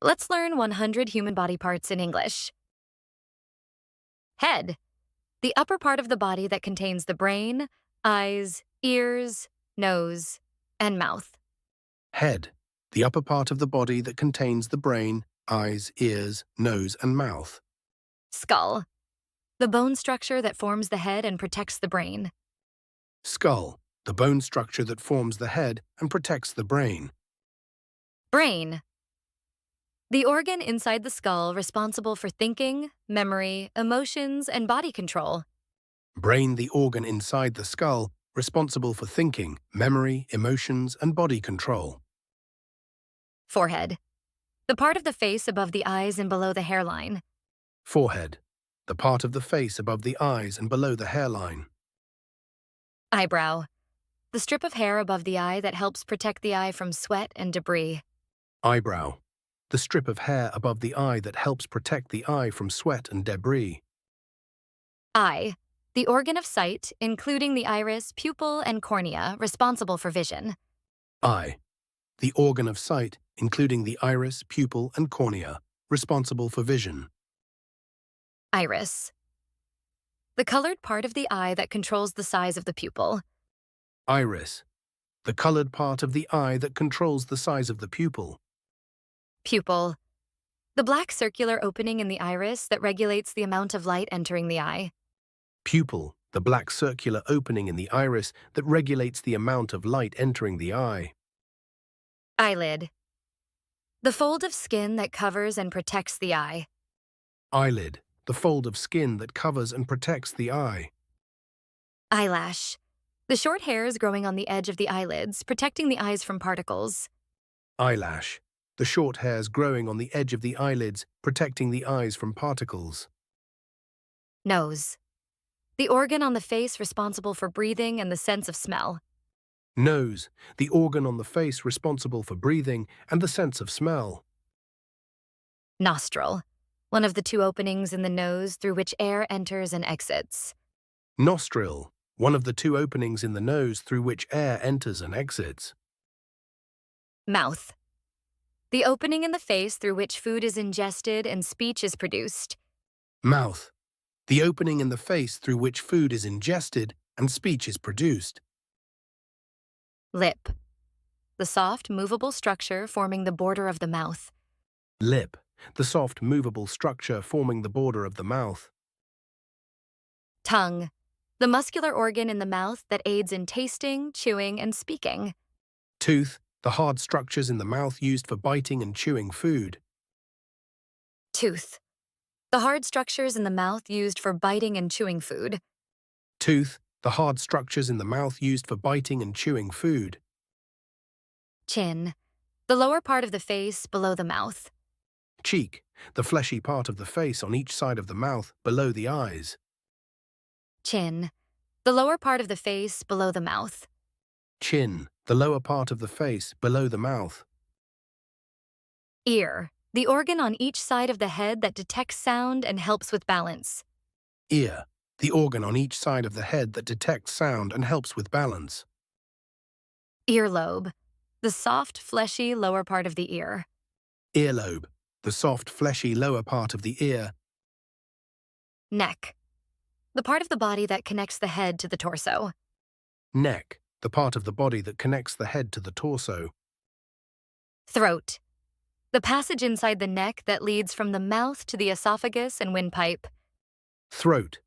Let's learn 100 human body parts in English. Head, the upper part of the body that contains the brain, eyes, ears, nose, and mouth. Head, the upper part of the body that contains the brain, eyes, ears, nose, and mouth. Skull, the bone structure that forms the head and protects the brain. Skull, the bone structure that forms the head and protects the brain. Brain, the organ inside the skull responsible for thinking, memory, emotions, and body control. Brain, the organ inside the skull, responsible for thinking, memory, emotions, and body control. Forehead, the part of the face above the eyes and below the hairline. Forehead, the part of the face above the eyes and below the hairline. Eyebrow, the strip of hair above the eye that helps protect the eye from sweat and debris. Eyebrow, the strip of hair above the eye that helps protect the eye from sweat and debris. Eye, the organ of sight, including the iris, pupil, and cornea, responsible for vision. Eye, the organ of sight, including the iris, pupil, and cornea, responsible for vision. Iris, the colored part of the eye that controls the size of the pupil. Iris, the colored part of the eye that controls the size of the pupil. Pupil, the black circular opening in the iris that regulates the amount of light entering the eye. Pupil, the black circular opening in the iris that regulates the amount of light entering the eye. Eyelid, the fold of skin that covers and protects the eye. Eyelid, the fold of skin that covers and protects the eye. Eyelash, the short hairs growing on the edge of the eyelids, protecting the eyes from particles. Eyelash, the short hairs growing on the edge of the eyelids, protecting the eyes from particles. Nose, the organ on the face responsible for breathing and the sense of smell. Nose, the organ on the face responsible for breathing and the sense of smell. Nostril, one of the two openings in the nose through which air enters and exits. Nostril, one of the two openings in the nose through which air enters and exits. Mouth, the opening in the face through which food is ingested and speech is produced. Mouth, the opening in the face through which food is ingested and speech is produced. Lip, the soft, movable structure forming the border of the mouth. Lip, the soft, movable structure forming the border of the mouth. Tongue, the muscular organ in the mouth that aids in tasting, chewing, and speaking. Tooth, the hard structures in the mouth used for biting and chewing food. Tooth, the hard structures in the mouth used for biting and chewing food. Tooth, the hard structures in the mouth used for biting and chewing food. Chin, the lower part of the face below the mouth. Cheek, the fleshy part of the face on each side of the mouth below the eyes. Chin, the lower part of the face below the mouth. Chin, the lower part of the face below the mouth. Ear, the organ on each side of the head that detects sound and helps with balance. Ear, the organ on each side of the head that detects sound and helps with balance. Earlobe, the soft, fleshy lower part of the ear. Earlobe, the soft, fleshy lower part of the ear. Neck, the part of the body that connects the head to the torso. Neck, the part of the body that connects the head to the torso. Throat, the passage inside the neck that leads from the mouth to the esophagus and windpipe. Throat,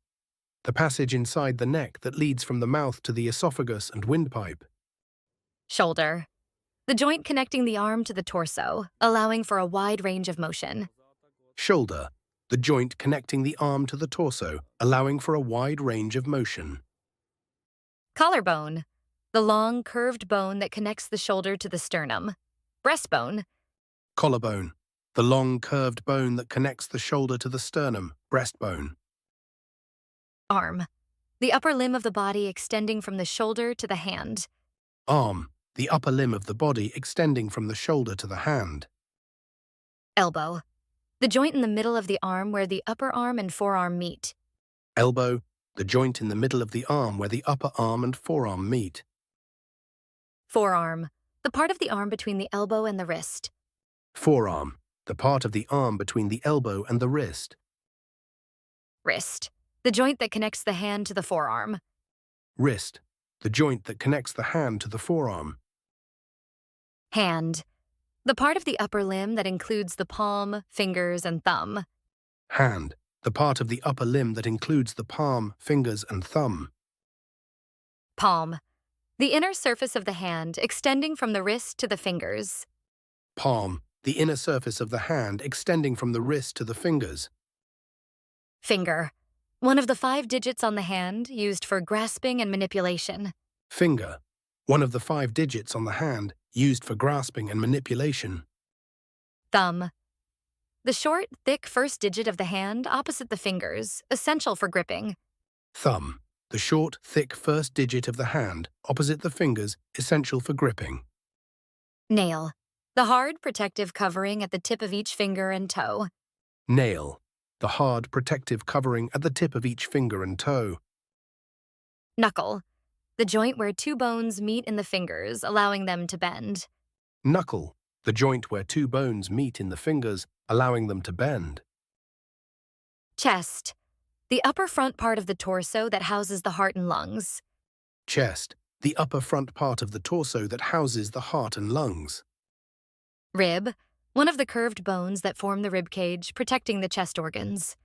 the passage inside the neck that leads from the mouth to the esophagus and windpipe. Shoulder, the joint connecting the arm to the torso, allowing for a wide range of motion. Shoulder, the joint connecting the arm to the torso, allowing for a wide range of motion. Collarbone, the long, curved bone that connects the shoulder to the sternum. Breastbone, Collarbone, the long, curved bone that connects the shoulder to the sternum, breastbone. arm, the upper limb of the body extending from the shoulder to the hand. Arm, the upper limb of the body extending from the shoulder to the hand. Elbow, the joint in the middle of the arm where the upper arm and forearm meet. Elbow, the joint in the middle of the arm where the upper arm and forearm meet. Forearm, the part of the arm between the elbow and the wrist. Forearm, the part of the arm between the elbow and the wrist. Wrist, the joint that connects the hand to the forearm. Wrist, the joint that connects the hand to the forearm. Hand, the part of the upper limb that includes the palm, fingers, and thumb. Hand, the part of the upper limb that includes the palm, fingers, and thumb. Palm, the inner surface of the hand extending from the wrist to the fingers. Palm, the inner surface of the hand extending from the wrist to the fingers. Finger, one of the 5 digits on the hand used for grasping and manipulation. Finger, one of the 5 digits on the hand used for grasping and manipulation. Thumb, the short, thick first digit of the hand opposite the fingers, essential for gripping. Thumb, the short, thick first digit of the hand opposite the fingers, essential for gripping. Nail, the hard, protective covering at the tip of each finger and toe. Nail, the hard, protective covering at the tip of each finger and toe. Knuckle, the joint where 2 bones meet in the fingers, allowing them to bend. Knuckle, the joint where 2 bones meet in the fingers, allowing them to bend. Chest, the upper front part of the torso that houses the heart and lungs. Chest, the upper front part of the torso that houses the heart and lungs. Rib, one of the curved bones that form the rib cage, protecting the chest organs.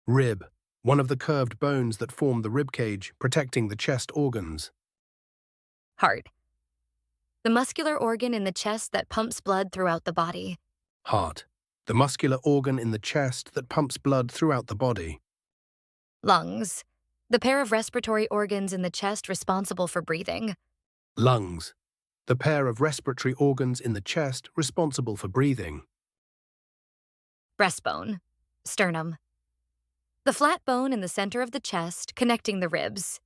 Rib, one of the curved bones that form the rib cage, protecting the chest organs. Heart, the muscular organ in the chest that pumps blood throughout the body. Heart, the muscular organ in the chest that pumps blood throughout the body. Lungs, the pair of respiratory organs in the chest responsible for breathing. Lungs, the pair of respiratory organs in the chest responsible for breathing. Breastbone, sternum, the flat bone in the center of the chest connecting the ribs.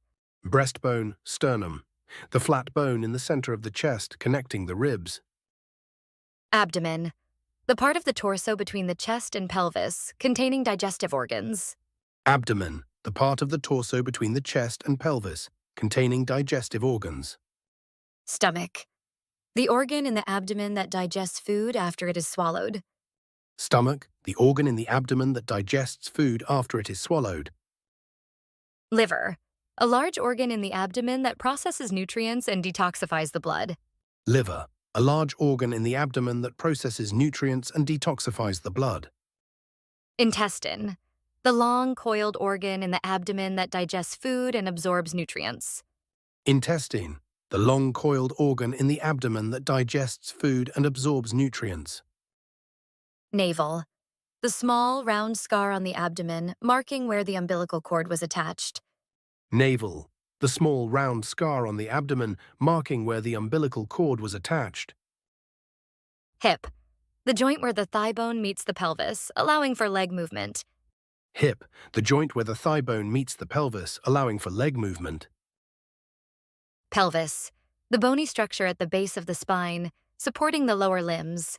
Breastbone, sternum, the flat bone in the center of the chest connecting the ribs. Abdomen, the part of the torso between the chest and pelvis containing digestive organs. Abdomen, the part of the torso between the chest and pelvis containing digestive organs. Stomach, the organ in the abdomen that digests food after it is swallowed. Stomach, the organ in the abdomen that digests food after it is swallowed. Liver, a large organ in the abdomen that processes nutrients and detoxifies the blood. Liver, a large organ in the abdomen that processes nutrients and detoxifies the blood. Intestine, the long, coiled organ in the abdomen that digests food and absorbs nutrients. Intestine, the long coiled organ in the abdomen that digests food and absorbs nutrients. Navel, the small, round scar on the abdomen marking where the umbilical cord was attached. Navel, the small round scar on the abdomen marking where the umbilical cord was attached. Hip, the joint where the thigh bone meets the pelvis, allowing for leg movement. Hip, the joint where the thigh bone meets the pelvis, allowing for leg movement. Pelvis, the bony structure at the base of the spine, supporting the lower limbs.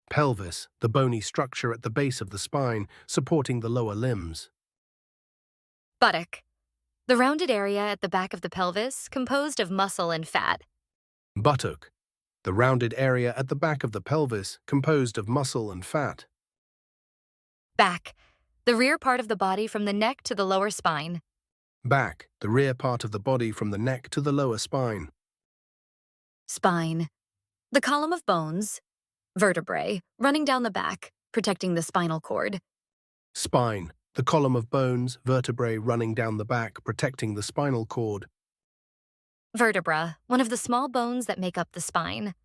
Pelvis, the bony structure at the base of the spine, supporting the lower limbs. Buttock, the rounded area at the back of the pelvis, composed of muscle and fat. Buttock, the rounded area at the back of the pelvis, composed of muscle and fat. Back, the rear part of the body from the neck to the lower spine. Back, the rear part of the body from the neck to the lower spine. Spine, the column of bones, vertebrae, running down the back, protecting the spinal cord. Spine, the column of bones, vertebrae running down the back, protecting the spinal cord. Vertebra, one of the small bones that make up the spine.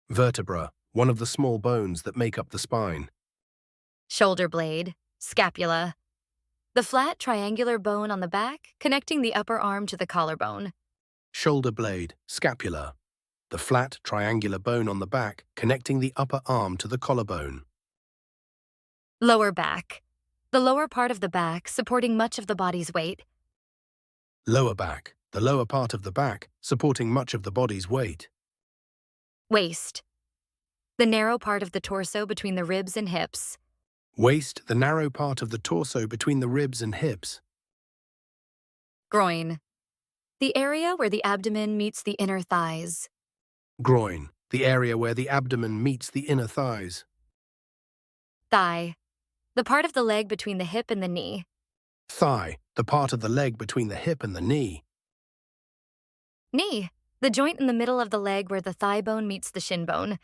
Vertebra, one of the small bones that make up the spine. Shoulder blade, scapula, the flat triangular bone on the back connecting the upper arm to the collarbone. Shoulder blade, scapula, the flat triangular bone on the back connecting the upper arm to the collarbone. Lower back, the lower part of the back supporting much of the body's weight. Lower back, the lower part of the back supporting much of the body's weight. Waist, the narrow part of the torso between the ribs and hips. Waist, the narrow part of the torso between the ribs and hips. Groin, the area where the abdomen meets the inner thighs. Groin, the area where the abdomen meets the inner thighs. Thigh, the part of the leg between the hip and the knee. Thigh, the part of the leg between the hip and the knee. Knee, the joint in the middle of the leg where the thigh bone meets the shin bone.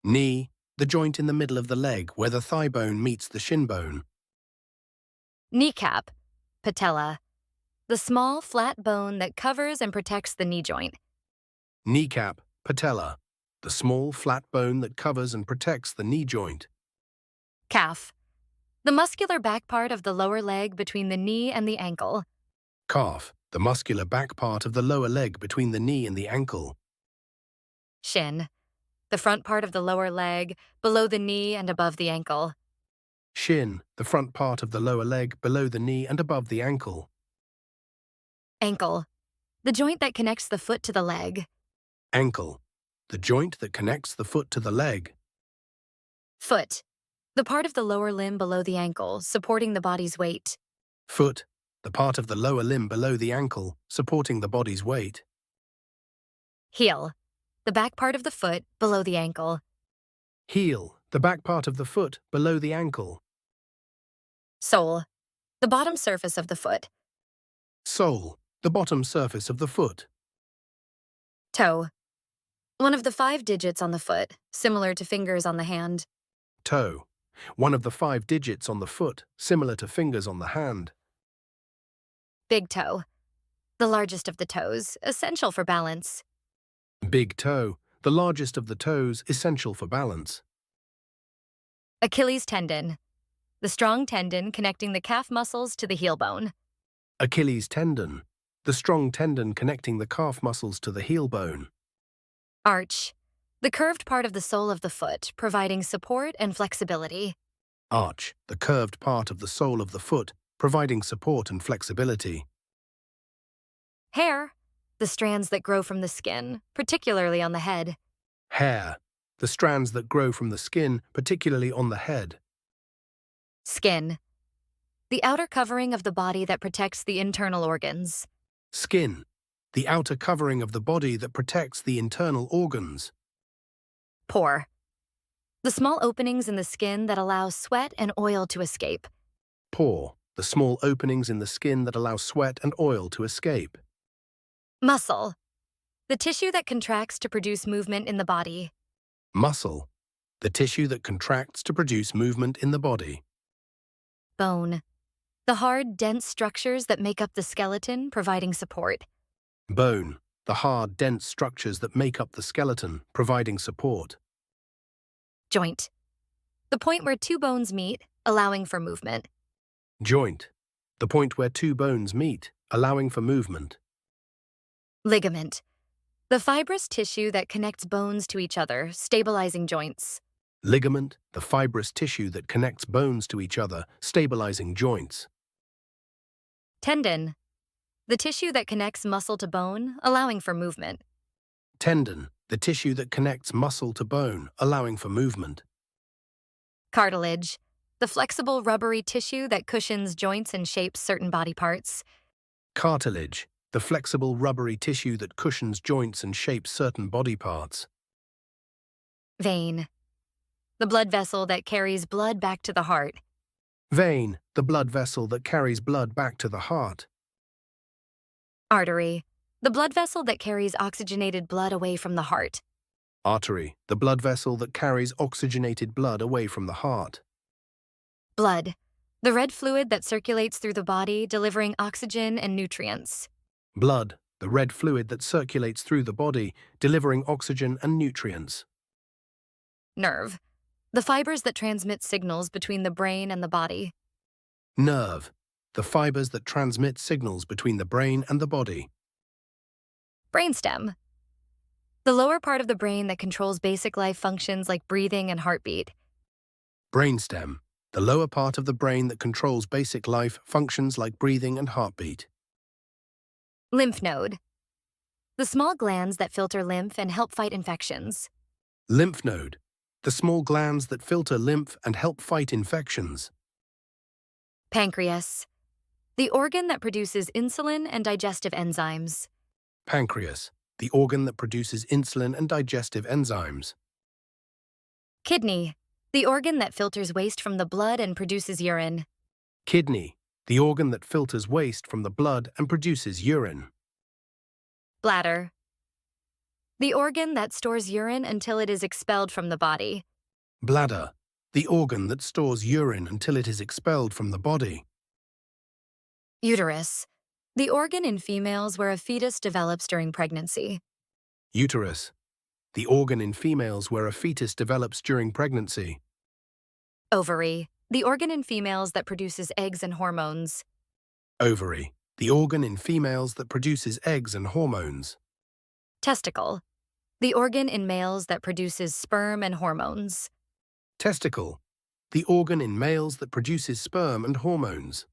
Knee, the joint in the middle of the leg where the thigh bone meets the shin bone. Kneecap, patella, the small, flat bone that covers and protects the knee joint. Kneecap, patella, the small, flat bone that covers and protects the knee joint. Calf, the muscular back part of the lower leg between the knee and the ankle. Calf, the muscular back part of the lower leg between the knee and the ankle. Shin, the front part of the lower leg below the knee and above the ankle. Shin, the front part of the lower leg below the knee and above the ankle. Ankle, the joint that connects the foot to the leg. Ankle, the joint that connects the foot to the leg. Foot, the part of the lower limb below the ankle, supporting the body's weight. Foot, the part of the lower limb below the ankle, supporting the body's weight. Heel, the back part of the foot below the ankle. Heel, the back part of the foot below the ankle. Sole, the bottom surface of the foot. Sole, the bottom surface of the foot. Toe, one of the 5 digits on the foot, similar to fingers on the hand. Toe, one of the 5 digits on the foot, similar to fingers on the hand. Big toe, the largest of the toes, essential for balance. Big toe, the largest of the toes, essential for balance. Achilles tendon, the strong tendon connecting the calf muscles to the heel bone. Achilles tendon, the strong tendon connecting the calf muscles to the heel bone. Arch, the curved part of the sole of the foot, providing support and flexibility. Arch, the curved part of the sole of the foot, providing support and flexibility. Hair, the strands that grow from the skin, particularly on the head. Hair, the strands that grow from the skin, particularly on the head. Skin, the outer covering of the body that protects the internal organs. Skin, the outer covering of the body that protects the internal organs. Pore, the small openings in the skin that allow sweat and oil to escape. Pore, the small openings in the skin that allow sweat and oil to escape. Muscle, the tissue that contracts to produce movement in the body. Muscle, the tissue that contracts to produce movement in the body. Bone, the hard, dense structures that make up the skeleton, providing support. Bone, the hard, dense structures that make up the skeleton, providing support. Joint, the point where 2 bones meet, allowing for movement. Joint, the point where 2 bones meet, allowing for movement. Ligament, the fibrous tissue that connects bones to each other, stabilizing joints. Ligament, the fibrous tissue that connects bones to each other, stabilizing joints. Tendon, the tissue that connects muscle to bone, allowing for movement. Tendon, the tissue that connects muscle to bone, allowing for movement. Cartilage, the flexible rubbery tissue that cushions joints and shapes certain body parts. Cartilage, the flexible rubbery tissue that cushions joints and shapes certain body parts. Vein, the blood vessel that carries blood back to the heart. Vein, the blood vessel that carries blood back to the heart. Artery, the blood vessel that carries oxygenated blood away from the heart. Artery, the blood vessel that carries oxygenated blood away from the heart. Blood, the red fluid that circulates through the body, delivering oxygen and nutrients. Blood, the red fluid that circulates through the body, delivering oxygen and nutrients. Nerve, the fibers that transmit signals between the brain and the body. Nerve, the fibers that transmit signals between the brain and the body. Brainstem, the lower part of the brain that controls basic life functions like breathing and heartbeat. Brainstem, the lower part of the brain that controls basic life functions like breathing and heartbeat. Lymph node, the small glands that filter lymph and help fight infections. Lymph node, the small glands that filter lymph and help fight infections. Pancreas, the organ that produces insulin and digestive enzymes. Pancreas, the organ that produces insulin and digestive enzymes. Kidney, The organ that filters waste from the blood and produces urine. Kidney, the organ that filters waste from the blood and produces urine. Bladder. The organ that stores urine until it is expelled from the body. Bladder, the organ that stores urine until it is expelled from the body. Uterus. The organ in females where a fetus develops during pregnancy. Uterus, the organ in females where a fetus develops during pregnancy. Ovary. The organ in females that produces eggs and hormones. Ovary, the organ in females that produces eggs and hormones. Testicle. The organ in males that produces sperm and hormones. Testicle, the organ in males that produces sperm and hormones.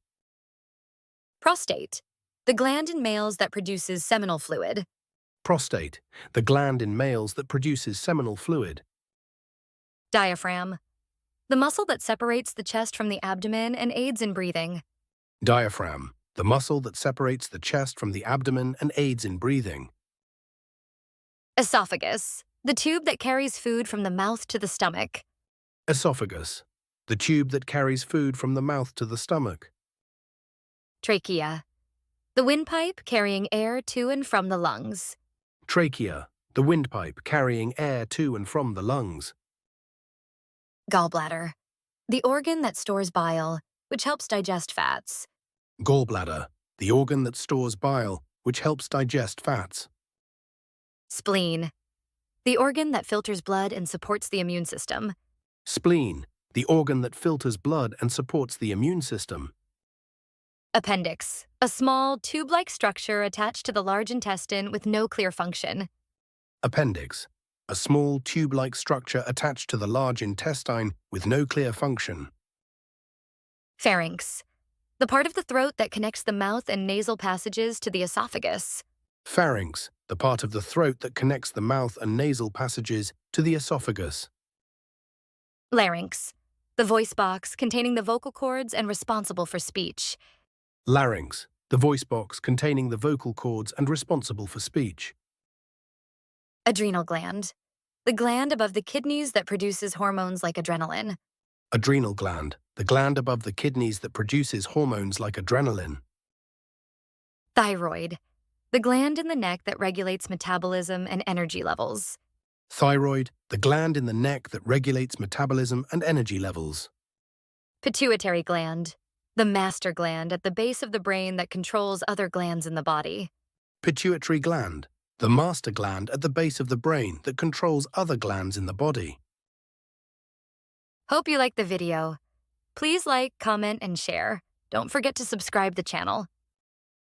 Prostate. The gland in males that produces seminal fluid. Prostate, the gland in males that produces seminal fluid. Diaphragm. The muscle that separates the chest from the abdomen and aids in breathing. Diaphragm, the muscle that separates the chest from the abdomen and aids in breathing. Esophagus. The tube that carries food from the mouth to the stomach. Esophagus, the tube that carries food from the mouth to the stomach. Trachea. The windpipe carrying air to and from the lungs. Trachea, the windpipe carrying air to and from the lungs. Gallbladder. The organ that stores bile, which helps digest fats. Gallbladder, the organ that stores bile, which helps digest fats. Spleen. The organ that filters blood and supports the immune system. Spleen, the organ that filters blood and supports the immune system. Appendix. A small, tube-like structure attached to the large intestine with no clear function. Appendix, a small tube-like structure attached to the large intestine with no clear function. Pharynx. The part of the throat that connects the mouth and nasal passages to the esophagus. Pharynx, the part of the throat that connects the mouth and nasal passages to the esophagus. Larynx. The voice box containing the vocal cords and responsible for speech. Larynx, the voice box containing the vocal cords and responsible for speech. Adrenal gland. The gland above the kidneys that produces hormones like adrenaline. Adrenal gland, the gland above the kidneys that produces hormones like adrenaline. Thyroid. The gland in the neck that regulates metabolism and energy levels. Thyroid, the gland in the neck that regulates metabolism and energy levels. Pituitary gland. The master gland at the base of the brain that controls other glands in the body. Pituitary gland, the master gland at the base of the brain that controls other glands in the body. Hope you liked the video. Please like, comment, and share. Don't forget to subscribe the channel.